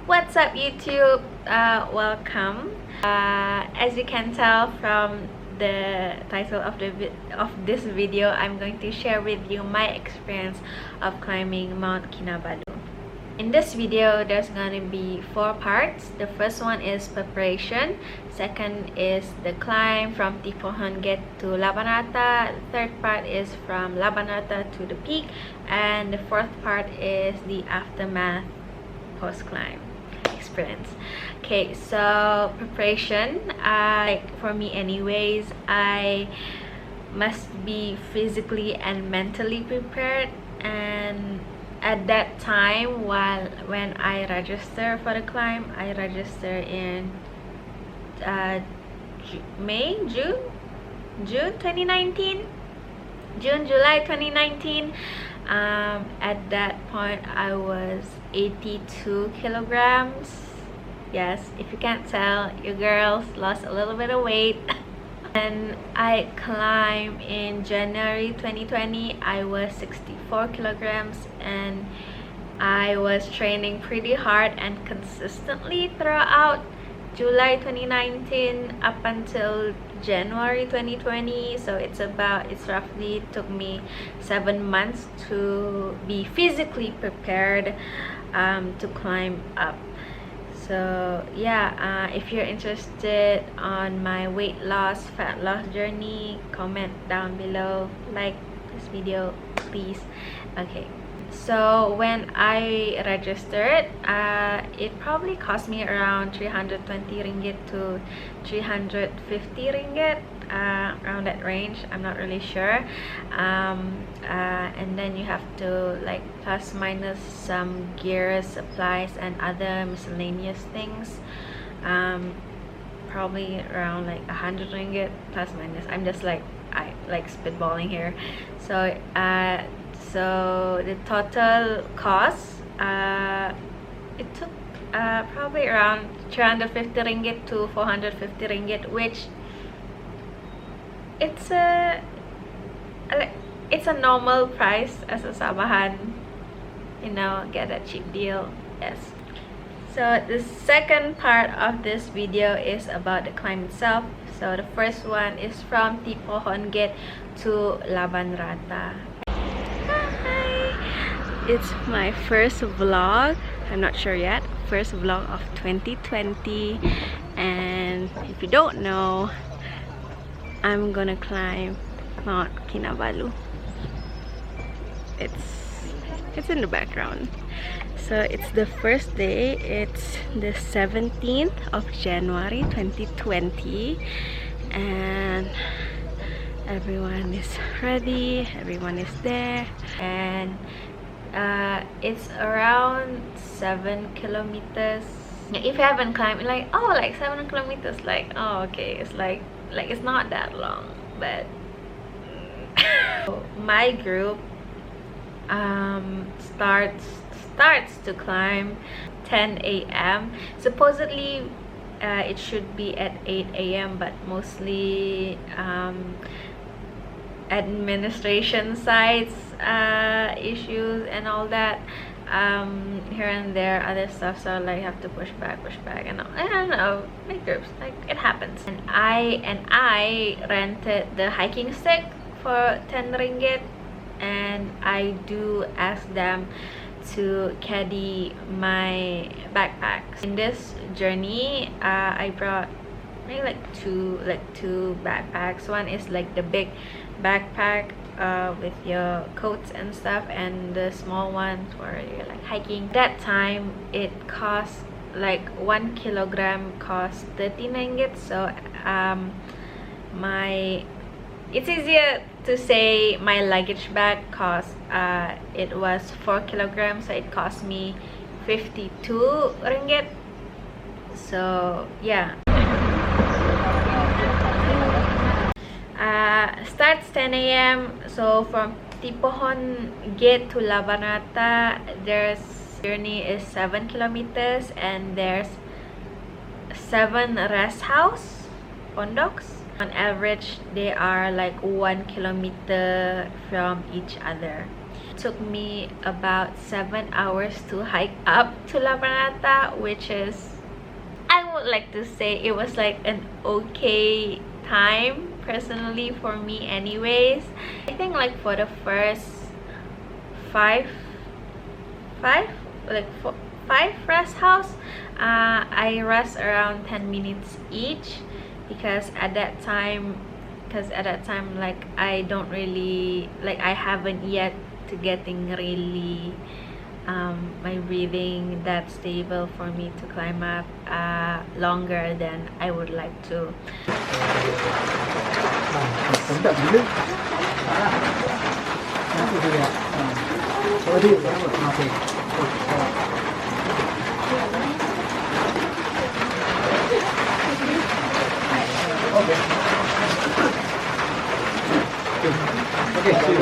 What's up, YouTube? Welcome. As you can tell from the title of this video, I'm going to share with you my experience of climbing Mount Kinabalu. In this video, there's gonna be 4 parts. The first one is preparation. Second is the climb from Tipohon Gate to Labanata. The third part is from Labanata to the peak, and the fourth part is the aftermath post-climb experience. Okay, so preparation, for me anyways, I must be physically and mentally prepared. And at that time, when I register for the climb, I register in June 2019, July 2019. At that point I was 82 kilograms. Yes, if you can't tell, your girls lost a little bit of weight. And I climbed in January 2020. I was 64 kilograms, and I was training pretty hard and consistently throughout July 2019 up until January 2020. So it's roughly took me 7 months to be physically prepared to climb up. So yeah, if you're interested on my weight loss, fat loss journey, comment down below, like this video please. Okay, so when I registered, it probably cost me around 320 ringgit to 350 ringgit, around that range. I'm not really sure. And then you have to like plus minus some gear, supplies, and other miscellaneous things. Probably around like 100 ringgit plus minus. I'm just like spitballing here. So so the total cost, it took probably around 350 ringgit to 450 ringgit, which it's a normal price as a Sabahan, get a cheap deal. Yes. So the second part of this video is about the climb itself. So the first one is from Tipohon Gate to Labanata. It's my first vlog. I'm not sure yet. First vlog of 2020, and if you don't know, I'm gonna climb Mount Kinabalu. It's in the background. So it's the first day. It's the 17th of January 2020, and everyone is ready, everyone is there, and it's around 7 kilometers. If you haven't climbed, like 7 kilometers, okay, it's like it's not that long. But my group starts to climb 10 a.m. Supposedly it should be at 8 a.m, but mostly administration sites issues and all that, here and there, other stuff, so like have to push back, and I don't know, big groups, like it happens. And I rented the hiking stick for 10 ringgit, and I do ask them to carry my backpacks. In this journey, I brought maybe two backpacks. One is like the big backpack with your coats and stuff, and the small ones where you're like hiking. That time it cost like 1 kilogram cost 13 ringgit. So it's easier to say my luggage bag cost, it was 4 kilograms, so it cost me 52 ringgit. So yeah. Starts 10 a.m. So from Tipohon Gate to Labanata, there's journey is 7 kilometers, and there's 7 rest house pondoks. On average, they are like 1 kilometer from each other. took me about 7 hours to hike up to La Planeta, which is, I would like to say it was like an okay time personally for me anyways. I think like for the first five like five rest house, I rest around 10 minutes each, because at that time like I don't really like, I haven't yet to getting really my breathing that stable for me to climb up longer than I would like to.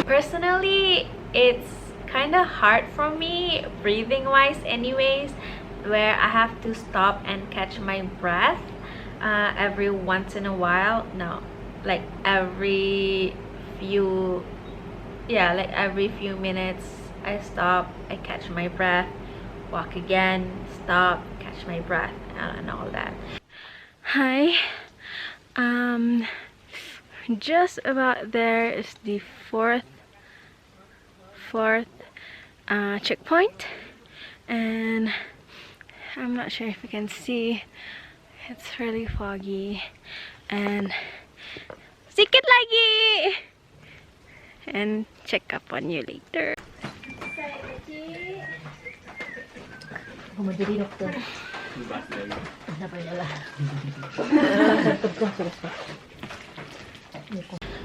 Personally, it's kind of hard for me breathing wise anyways, where I have to stop and catch my breath every once in a while. No, like every few minutes I stop, I catch my breath, walk again, stop, catch my breath, and all that. Hi, just about there is the fourth checkpoint, and I'm not sure if you can see, it's really foggy, and sikit lagi, and check up on you later.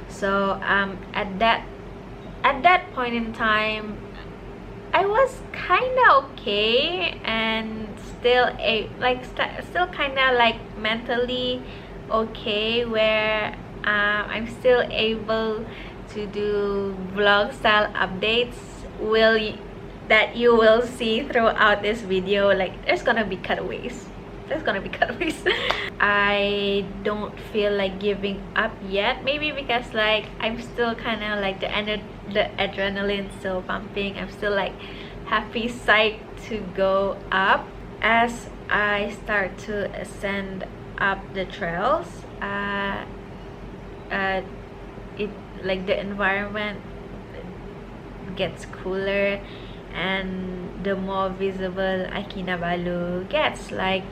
So at that point in time, I was kind of okay, and still still kind of like mentally okay, where I'm still able to do vlog style updates that you will see throughout this video. Like there's gonna be cutaways. I don't feel like giving up yet, maybe because like I'm still kind of like the adrenaline still pumping. I'm still like happy, psyched to go up. As I start to ascend up the trails, it like the environment gets cooler, and the more visible Kinabalu gets, like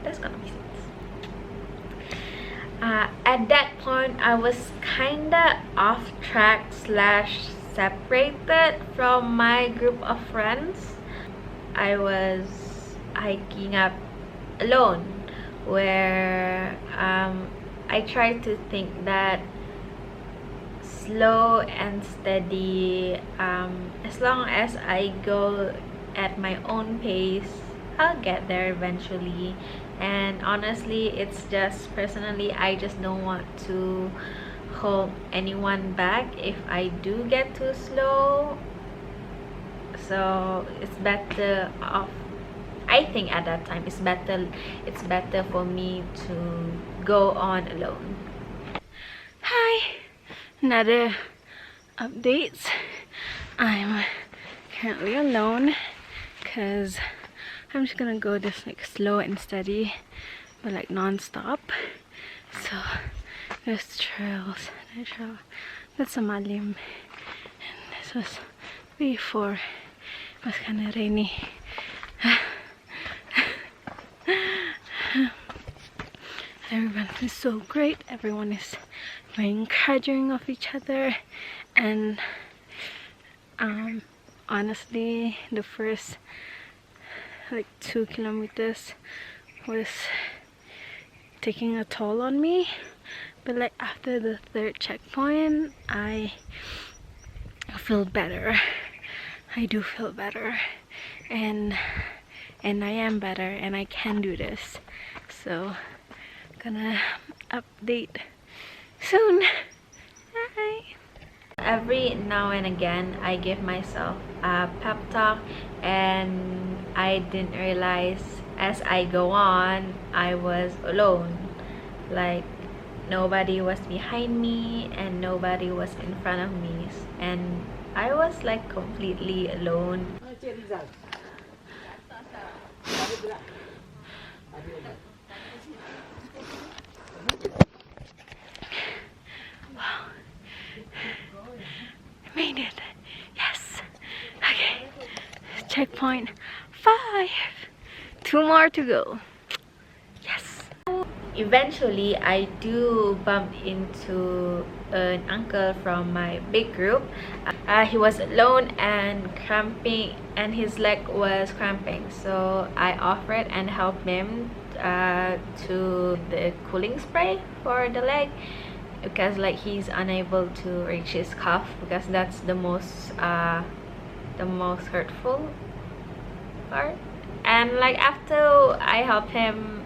that's gonna be it. At that point, I was kinda off track / separated from my group of friends. I was hiking up alone, where I tried to think that slow and steady, as long as I go at my own pace, I'll get there eventually. And honestly, it's just personally, I just don't want to hold anyone back if I do get too slow. So it's better off, I think at that time it's better for me to go on alone. Hi, another updates. I'm currently alone because I'm just gonna go this like slow and steady, but like non-stop. So there's trails, that's a malim, and this was before it was kind of rainy. Everyone is so great. Everyone is very encouraging of each other, and honestly, the first like 2 kilometers was taking a toll on me, but like after the third checkpoint, I feel better. I do feel better, and I am better, and I can do this. So gonna update soon. Bye. Every now and again, I give myself a pep talk, and I didn't realize as I go on, I was alone. Like nobody was behind me and nobody was in front of me, and I was like completely alone. Wow. I made it. Yes. Okay. Checkpoint 5. 2 more to go. Yes. Eventually, I do bump into an uncle from my big group. He was alone and cramping, and his leg was cramping. So I offered and helped him to the cooling spray for the leg, because like he's unable to reach his cuff, because that's the most hurtful part. And like after I helped him,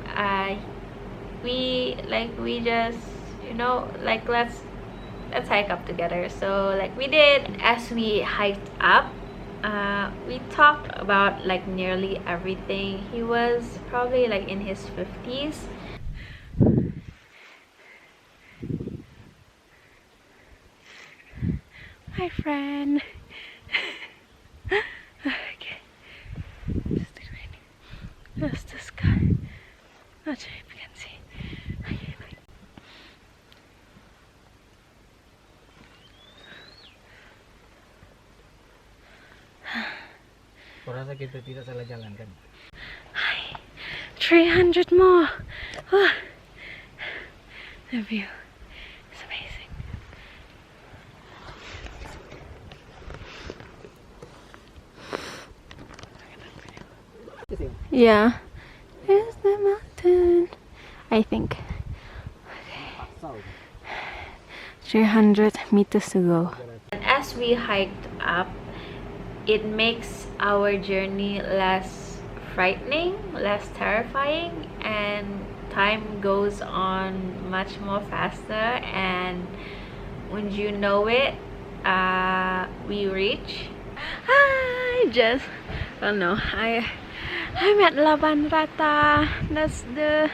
we just, you know, like let's hike up together. So like we did. As we hiked up, we talked about like nearly everything. He was probably like in his 50s. Hi friend. Okay, just the rain. That's the sky. Not sure if you can see. Okay, bye. Kurasa kita tidak salah jalan kan? Hi. 300 more. Oh, the view is amazing. Yeah, there's the mountain, I think. Okay. 300 meters to go. And as we hiked up, it makes our journey less frightening, less terrifying, and time goes on much more faster. And when you know it, we reach. I'm at Laban Rata. That's the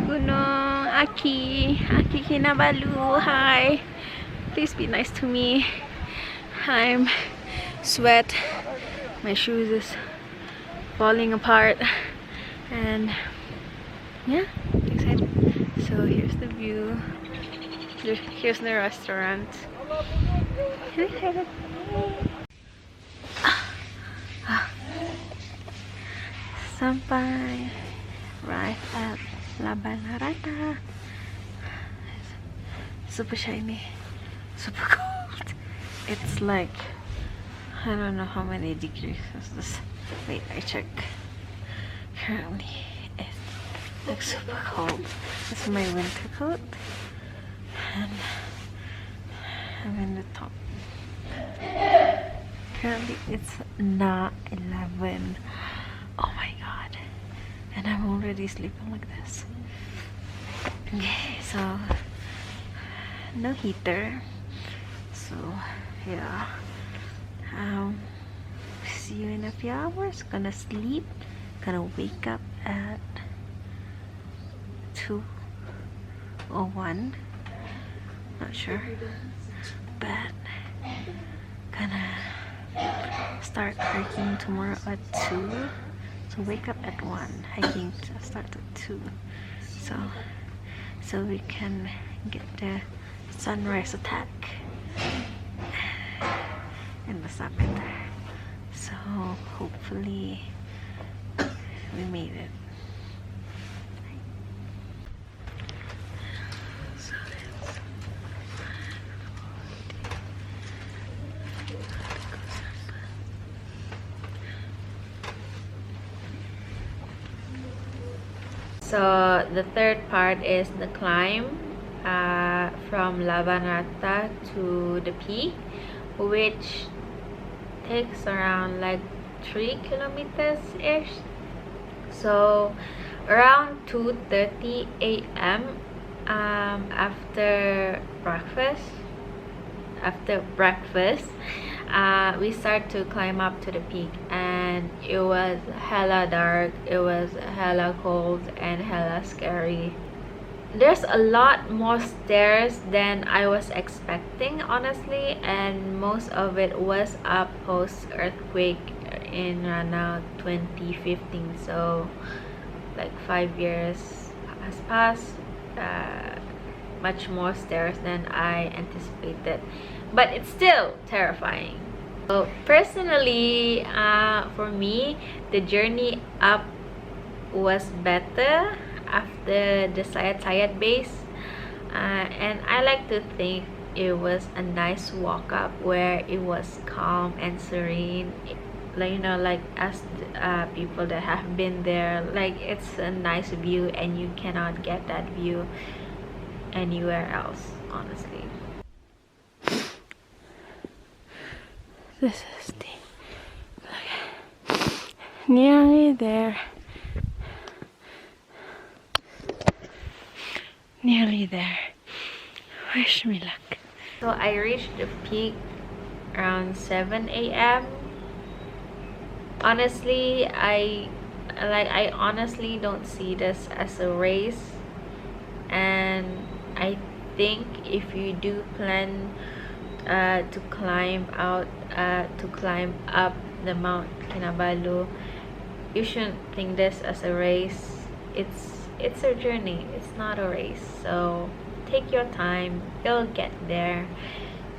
Gunung Aki Kinabalu. Hi, please be nice to me. I'm sweat. My shoes is falling apart, and yeah, excited. So here's the view. Here's the restaurant. Sampai arrive at Laban Rata. Super shiny, super cold. It's like, I don't know how many degrees is this. Wait, I check. Currently, it looks super cold. This is my winter coat, and I'm in the top. Currently, it's not 11. Oh my god, and I'm already sleeping like this. Okay, so no heater, so yeah, see you in a few hours. Gonna sleep, gonna wake up at 2:01, not sure, but gonna start hiking tomorrow at 2. So wake up at 1, hiking starts at 2, so we can get the sunrise attack in the summit. So hopefully we made it. So the third part is the climb from Laban Rata to the peak, which takes around like 3 kilometers ish. So around 2:30 a.m. After breakfast, we start to climb up to the peak, and it was hella dark, it was hella cold, and hella scary. there's a lot more stairs than I was expecting, honestly, and most of it was up post earthquake in around 2015. So like 5 years has passed. Much more stairs than I anticipated, but it's still terrifying. So personally, for me, the journey up was better after the Sayat base, and I like to think it was a nice walk up where it was calm and serene. Like, you know, like as people that have been there, like it's a nice view and you cannot get that view anywhere else, honestly. This is nearly there. Nearly there. Wish me luck. So I reached the peak around 7 a.m. Honestly, I honestly don't see this as a race, and I think if you do plan to climb up the Mount Kinabalu, you shouldn't think this as a race. It's a journey, it's not a race. So take your time, you'll get there,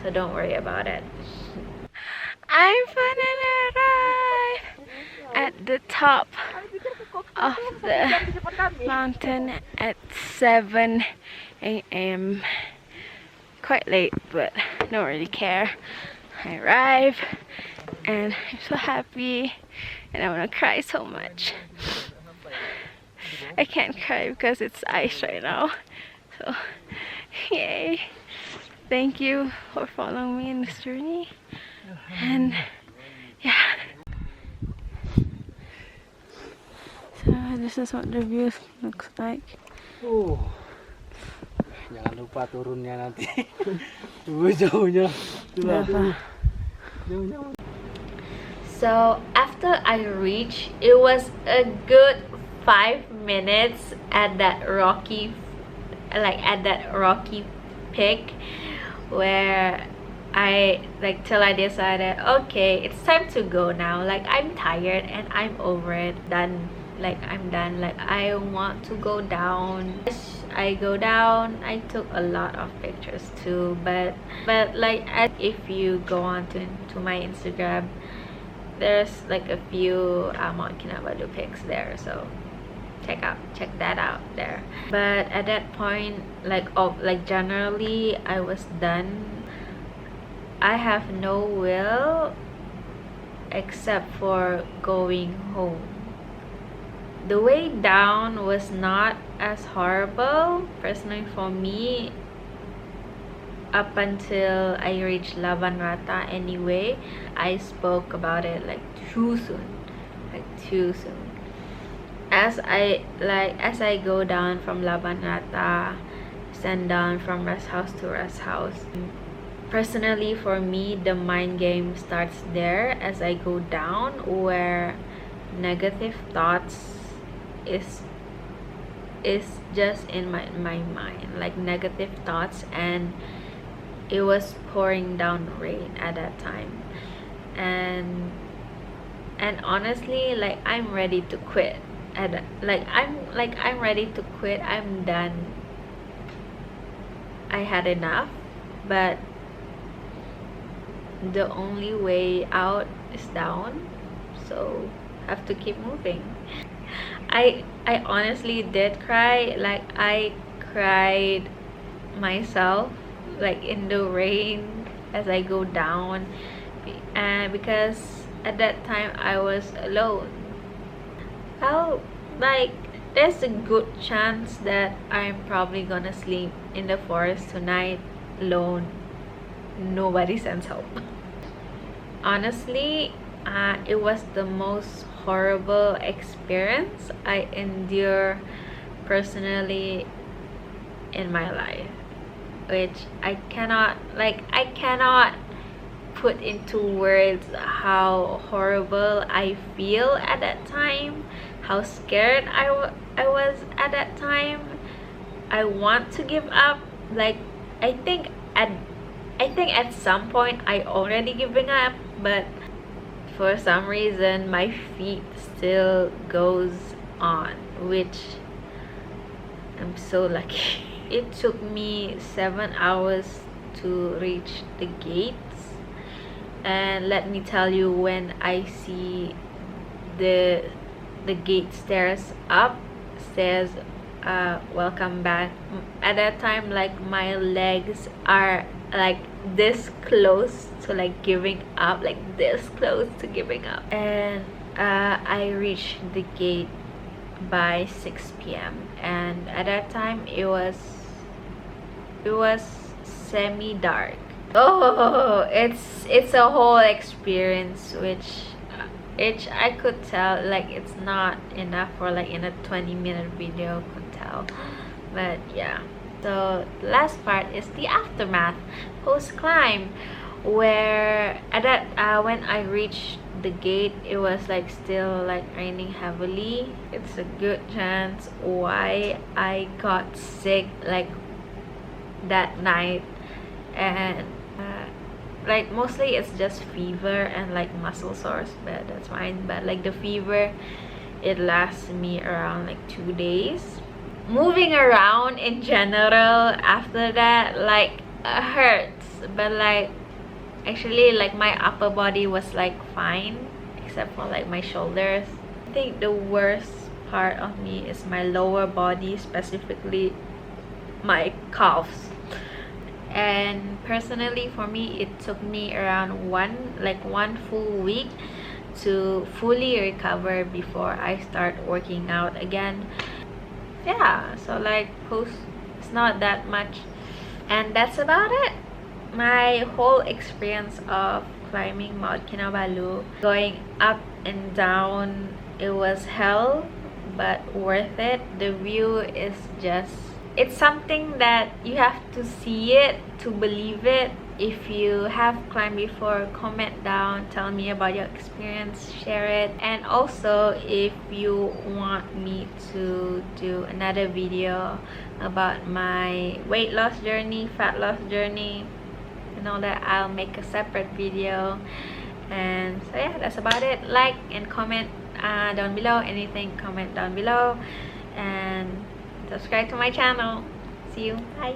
so don't worry about it. I finally arrived at the top of the mountain at 7 a.m. Quite late, but don't really care. I arrived and I'm so happy and I want to cry so much. I can't cry because it's ice right now. So, yay! Thank you for following me in this journey. And yeah. So this is what the view looks like. Jangan lupa turunnya nanti. Jauhnya. Jauhnya. So after I reached, it was a good 5 minutes at that rocky peak where I till I decided, okay, it's time to go now. Like, I'm tired and I'm over it. I'm done. Like, I want to go down. I go down. I took a lot of pictures too, but like, if you go on to my Instagram, there's like a few Mount Kinabalu pics there, so check that out there. But at that point, generally, I was done. I have no will except for going home. The way down was not as horrible personally for me up until I reached Laban Rata. Anyway, I spoke about it too soon. As I go down from Laban Rata, stand down from rest house to rest house. Personally, for me, the mind game starts there as I go down, where negative thoughts is just in my mind, like negative thoughts, and it was pouring down rain at that time, and honestly, I'm ready to quit. I'm ready to quit. I'm done. I had enough, but the only way out is down, so have to keep moving. I honestly did cry. I cried myself, in the rain as I go down, and because at that time I was alone. There's a good chance that I'm probably gonna sleep in the forest tonight alone. Nobody sends help. Honestly, it was the most horrible experience I endure personally in my life, which I cannot put into words how horrible I feel at that time, how scared I was at that time. I want to give up. Like I think at some point I already giving up, but for some reason my feet still goes on, which I'm so lucky. It took me 7 hours to reach the gates, and let me tell you, when I see the gate stairs up, says welcome back, at that time like my legs are like this close to like giving up, like this close to giving up. And I reached the gate by 6 p.m. and at that time it was semi-dark. Oh, it's a whole experience, which I could tell like it's not enough for like in a 20-minute video could tell. But yeah, so the last part is the aftermath, post climb, where at that when I reached the gate, it was like still like raining heavily. It's a good chance why I got sick like that night. And like mostly it's just fever and like muscle sores, but that's fine. But like the fever, it lasts me around like 2 days. Moving around in general after that like hurts, but like actually like my upper body was like fine except for like my shoulders. I think the worst part of me is my lower body, specifically my calves. And personally for me, it took me around one full week to fully recover before I start working out again. Yeah, so like post, it's not that much, and that's about it. My whole experience of climbing Mount Kinabalu, going up and down, it was hell but worth it. The view is just, it's something that you have to see it to believe it. If you have climbed before, comment down, tell me about your experience, share it. And also if you want me to do another video about my weight loss journey, fat loss journey and all that, I'll make a separate video. And so yeah, that's about it. Like and comment down below, anything comment down below, and subscribe to my channel. See you, bye.